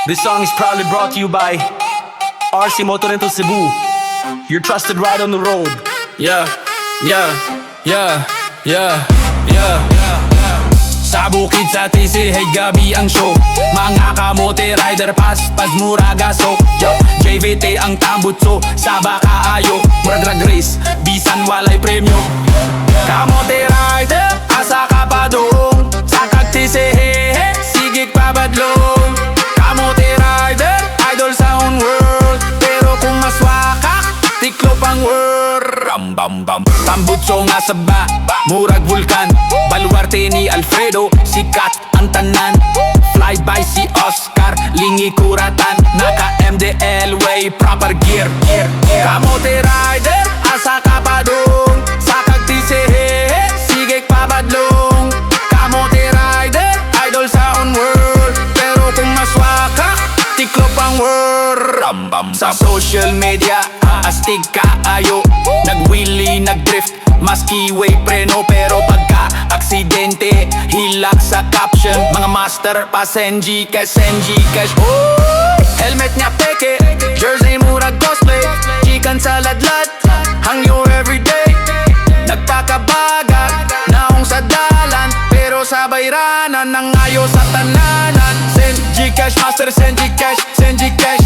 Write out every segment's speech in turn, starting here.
This song is proudly brought to you by RC Motorental Cebu, your trusted ride on the road. Yeah. Sa Bukid sa T-C-H, gabi ang show. Mga Kamote Rider, paspas, mura'g JVT ang Tambutso, saba, kaayo, Murag race, bisan, walay, premyo. Kamote Rider, asa ka padung, Sakag T-C-H, sigeg, pabadlong. Kamote Rider, idol sa own world, pero kung maswakak, tiklop ang world. Tambutso nga saba, Murag vulkan, Balwarte ni Alfredo, sikat ang tanan. Fly by si Oscar, Lingi kuratan, Naka MDL way proper gear. Kamote Rider, asa ka padung, Sakag T-C-H, sigeg, pabadlong. Kamote Rider, idol sa own world, pero kung maswakak, tiklop ang world. Sa social media, astig kaayo, nag-wheelie, nag-drift, maski way preno, pero pagka aksidente, hilak sa caption. Mga master, pasenggi, cash. Helmet niya peke, jersey murag cosplay, chikan sa ladlad, hangyo everyday. Nagpakabagat, naong sa dalan, pero sa bayranan, nangayo sa tananan. Send Gcash master, send Gcash, send Gcash,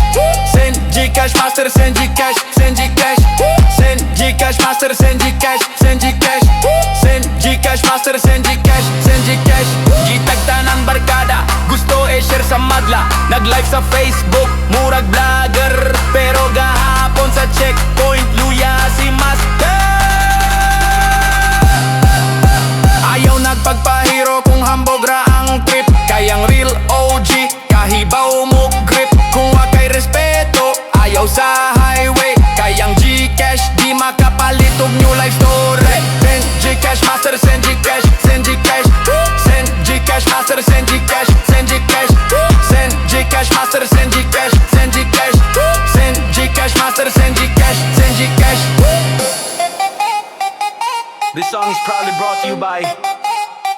send Gcash master, send Gcash, send Gcash, send Gcash master, send Gcash, send Gcash, send Gcash master, send Gcash, send Gcash. Gitagta ng barkada, gusto share sa madla, nag-live sa Facebook, murag vlogger, pero gahapon sa checkpoint, luya si master. Ayaw nagpagpahiro kung hambog ra ang trip, kayang real OG, kahibaw mo grip. Kung wakay respeto, ayaw sa highway, kayang Gcash, di makapalitog new life story. Send Gcash master, send Gcash, send Gcash, send Gcash master, send Gcash, send Gcash, send Gcash master, send Gcash, send Gcash, send Gcash master, send Gcash, send Gcash. This song is proudly brought to you by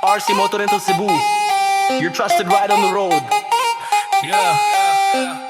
RC Motorental Cebu, your trusted ride on the road. Yeah.